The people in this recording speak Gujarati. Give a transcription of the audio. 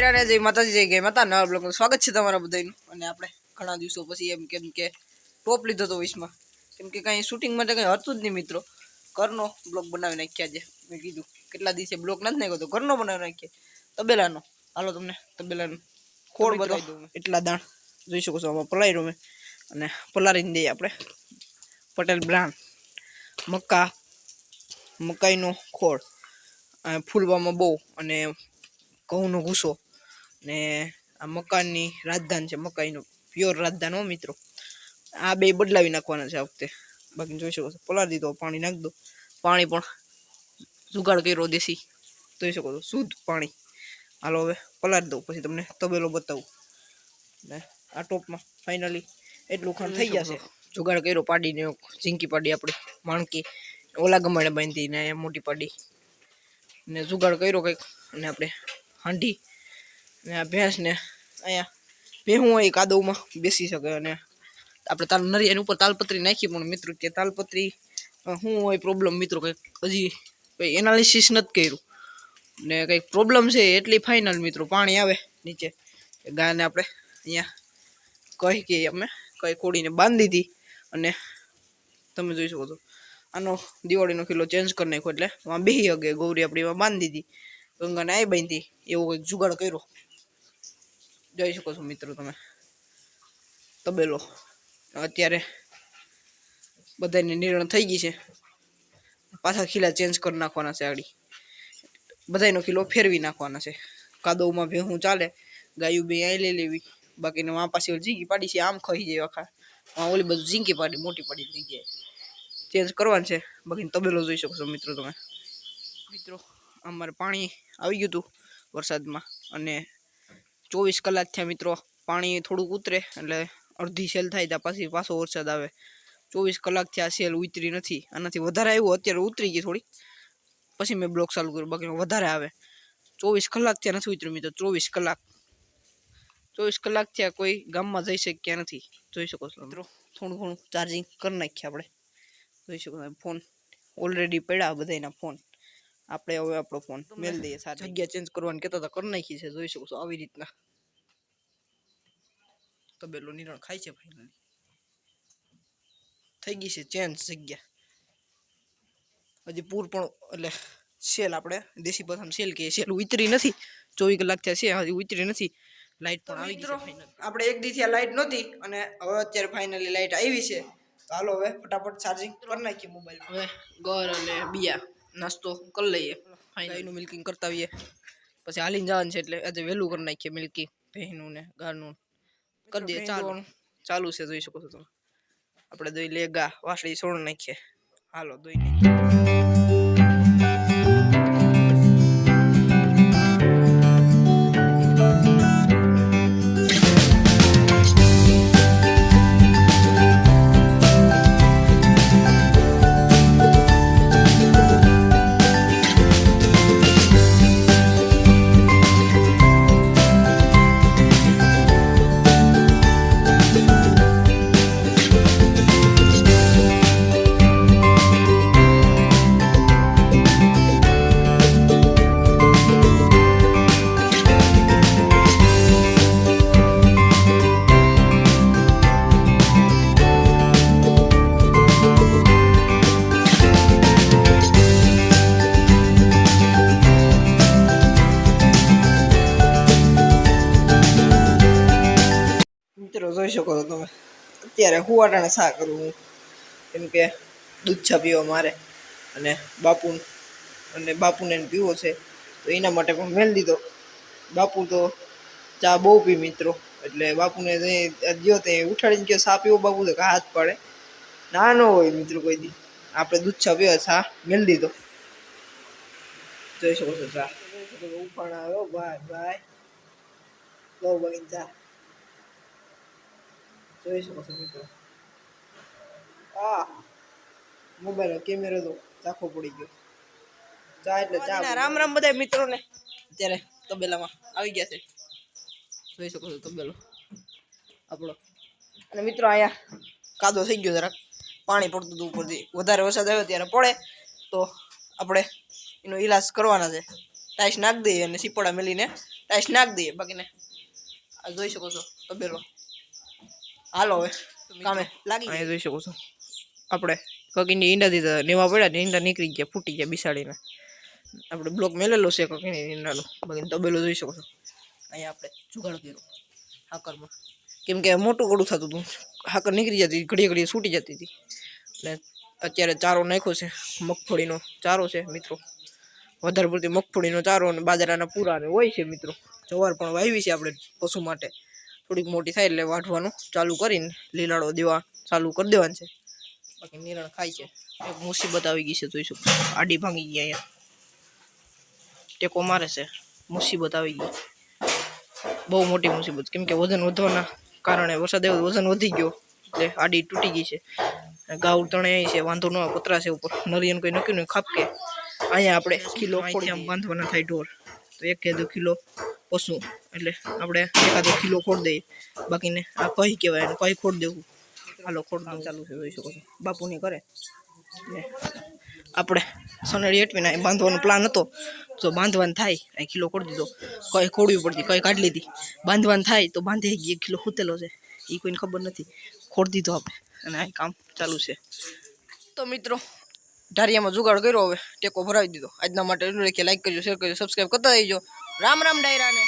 રાને જય માતાજી જય ગઈ માતા નવા બ્લોગમાં સ્વાગત છે તમારા બધાનું। અને આપણે ઘણા દિવસો પછી એમ કેમ કે ટોપ લીધો તો વિશમાં, કેમ કે કાંઈ શૂટિંગ માટે કંઈ હતું જ નહીં મિત્રો। ઘરનો બ્લોગ બનાવી નાખ્યા છે। મેં કીધું કેટલા દિવસે બ્લોગ નથી નાખ્યો તો ઘરનો બનાવી નાખીએ, તબેલાનો। હાલો તમને તબેલાનું ખોળ બતાવી દઉં। એટલા દાણ જોઈ શકો છો, આમાં પલાળી મેં અને પલાળીને દઈએ આપણે પટેલ બ્રાન્ડ મકાઈનો ખોળ, ફૂલવામાં બહુ, અને ઘઉંનો ભૂસો, ને આ મકાનની રાજધાન છે, મકાઈનો પ્યોર રાજધાન હો મિત્રો। આ બે બદલાવી નાખવાના છે આ વખતે, બાકી જોઈ શકો છો પલાળી દીધો। પાણી નાખી દો, પાણી પણ જુગાડ કર્યો દેશી, જોઈ શકો છો શુદ્ધ પાણી। હાલો હવે પલાળી દઉં, પછી તમને તબેલો બતાવું। ને આ ટોપમાં ફાઇનલી એટલું ખાંડ થઈ જશે। જુગાડ કર્યો પાડીને, ઝીંકી પાડી આપણે માણકી ઓલા ગમાડે બાંધી ને મોટી પાડી ને જુગાડ કર્યો કંઈક। અને આપણે હાંડી ને આ ભેંસને અહીંયા ભેહું હોય કાદવમાં બેસી શકે, અને આપણે નરિયાની ઉપર તાલપત્રી નાખી, પણ મિત્રો કે તાલપત્રી શું હોય પ્રોબ્લેમ મિત્રો કંઈક હજી કંઈ એનાલિસિસ નથી કર્યું, ને કંઈક પ્રોબ્લેમ છે એટલી ફાઇનલ મિત્રો પાણી આવે નીચે। ગાયને આપણે અહીંયા કહી કે અમે કંઈ કોડીને બાંધી દીધી, અને તમે જોઈ શકો છો આનો દિવાળીનો કિલ્લો ચેન્જ કરી નાખ્યો, એટલે એમાં બેહી હગે ગૌરી આપણી એમાં બાંધી દીધી, ગંગાને આવી બાંધી, એવો કંઈક જુગાડ કર્યો। જોઈ શકો છો મિત્રો તમે તબેલો। અત્યારે બધાને નિર્ણય થઈ ગઈ છે, પાછા ખીલા ચેન્જ કરી નાખવાના છે, આડી બધાનો કિલ્લો ફેરવી નાખવાના છે। કાદવમાં ભેહું ચાલે, ગાયું બે અહીં લઈ લેવી, બાકીને આ પાછી ઝીંકી પાડી છે, આમ ખાઈ જાય આખા, ઓલી બધું ઝીંકી પાડી મોટી પાડી જગ્યાએ ચેન્જ કરવાનું છે। બાકી તબેલો જોઈ શકો છો મિત્રો તમે। મિત્રો અમારે પાણી આવી ગયું હતું વરસાદમાં, અને 24 કલાક થયા મિત્રો। પાણી થોડુંક ઉતરે એટલે અડધી સેલ થાય ત્યાં પાછી પાછો વરસાદ આવે। 24 કલાક થયા સેલ ઉતરી નથી, આનાથી વધારે આવ્યું, અત્યારે ઉતરી ગઈ થોડી, પછી મેં બ્લોક ચાલુ કર્યું, બાકી વધારે આવે। 24 કલાક થયા નથી ઉતર્યું મિત્રો, 24 કલાક થયા કોઈ ગામમાં જઈ શક્યા નથી, જોઈ શકો છો મિત્રો। થોડું ઘણું ચાર્જિંગ કરી નાખીએ આપણે, જોઈ શકો છો ફોન ઓલરેડી પડ્યા બધાના ફોન, આપણે હવે આપણો ફોન મેળ દઈએ। સારી જગ્યા ચેન્જ કરવાની કહેતા હતા, કરી નાખી છે, જોઈ શકો છો આવી રીતના તબેલો નિરણ ખાય છે। ફાઇનલી થઈ ગઈ છે ચેન્જ જગ્યા। હજી પૂર પણ એટલે સેલ આપણે દેશી ભાષામાં સેલ કે સેલ ઉતરી નથી, 24 કલાક થયા છે હજી ઉતરી નથી। લાઇટ પણ આવી ગઈ છે ફાઇનલ, આપણે એક દી થયા લાઇટ નહોતી, અને હવે અત્યારે ફાઇનલી લાઇટ આવી છે। તો હાલો હવે ફટાફટ ચાર્જિંગ કરી નાખીએ મોબાઈલ। હવે ગર અને બિયા નાસ્તો કરી લઈએ, ગાયનું મિલ્કિંગ કરતા આવીએ, પછી હાલીને જવાનું છે, એટલે આજે વહેલું કરી નાખીએ મિલ્કિંગ ભેંનું ને ગાયનું કરી દઈએ। ચાલુ છે જોઈ શકો છો તમે, આપણે દોઈ લે ગા વાસળી સોળ નાખીએ। હાલો દોઈ નાખીએ। મિત્રો જોઈ શકો છો તમે, અત્યારે હુવાટાને શા કરું હું, કેમ કે દૂધ ચા પીવા મારે, અને બાપુને પીવો છે, તો એના માટે પણ મેળ દીધો। બાપુ તો ચા બહુ પી મિત્રો, એટલે બાપુને ગયો તે ઉઠાડીને ગયો ચા પીવો, બાપુ તો હાથ પાડે ના ન હોય મિત્રો કોઈ દી, આપણે દૂધ ચા પીવા ચા મેળ દીધો। જોઈ શકો છો ચા ઉફાણા આવ્યો ભાઈ ભાઈ, બહુ બગીને ચા જોઈ શકો છો મિત્રો। આ મોબાઈલ કેમેરો તો ચાખો પડી ગયો, ચા એટલે ચા। રામ રામ બધા મિત્રોને, અત્યારે તબેલામાં આવી ગયા છે, જોઈ શકો છો તબેલો આપણો। અને મિત્રો અહીંયા કાદો થઈ ગયો, જરાક પાણી પડતું હતું ઉપરથી, વધારે વરસાદ આવ્યો ત્યારે પડે તો આપણે એનો ઈલાજ કરવાના છે। ટાઈસ નાખી દઈએ અને સીપડા મેલીને ટાઈસ નાખ દઈએ બાકીને આ જોઈ શકો છો તબેલો હાલો હવે કામે લાગી અહીં જોઈ શકો છો આપણે કકીની ઈંડાથી લેવા પડ્યા ને ઈંડા નીકળી ગયા ફૂટી ગયા બિસાડીને આપણે બ્લોક મેલેલો છે કકીની ઈંડાનો બાકી તબેલો જોઈ શકો છો અહીંયા આપણે જુગાડ કર્યો હાકરમાં કેમ કે મોટું ગળું થતું હતું હાકર નીકળી જતી ઘડી ઘડી છૂટી જતી હતી ને અત્યારે ચારો નાખ્યો છે મગફળીનો ચારો છે મિત્રો વધારે પડતી મગફળીનો ચારો અને બાજરાના પૂરા ને હોય છે મિત્રો જવાર પણ વાવી છે આપણે પશુ માટે થોડીક મોટી થાય એટલે વાઢવાનું ચાલુ કરીને લીલાડો દેવા ચાલુ કરી દેવાનું છે બાકી નિરણ ખાય છે એક મુસીબત આવી ગઈ છે જોઈ શકો આડી ભાંગી ગઈ અહીંયા ટેકો મારે છે મુસીબત આવી ગઈ બહુ મોટી મુસીબત કેમ કે વજન વધવાના કારણે વરસાદ આવ્યો વજન વધી ગયો એટલે આડી તૂટી ગઈ છે ગાઉ તણે છે વાંધો ન પતરા છે ઉપર નરિયન કોઈ નક્કી નહીં ખાપકે અહીંયા આપણે કિલો ખોડી આમ બાંધવાના થાય ઢોર તો 1 કિલો પશુ એટલે આપણે 1 કિલો ખોડ દઈએ બાકીને આ કઈ કહેવાય એને કઈ ખોડ દેવું હાલો ખોડ દઉં ચાલુ છે જોઈ શકો છો બાપુની કરે આપણે સનેડી એટવીને બાંધવાનો પ્લાન હતો જો બાંધવાનું થાય અહીં કિલો ખોડી દીધો કઈ ખોડવી પડતી કઈ કાઢી લીધી બાંધવાનું થાય તો બાંધી 1 કિલો ખૂતેલો છે એ કોઈને ખબર નથી ખોડ દીધો આપણે અને આ કામ ચાલુ છે તો મિત્રો ઢારિયામાં જુગાડ કર્યો હવે ટેકો ભરાવી દીધો આજના માટે એટલું રાખીએ લાઈક કરજો શેર કરજો સબસ્ક્રાઈબ કરતા રહીજો રામ રામ ડાયરાને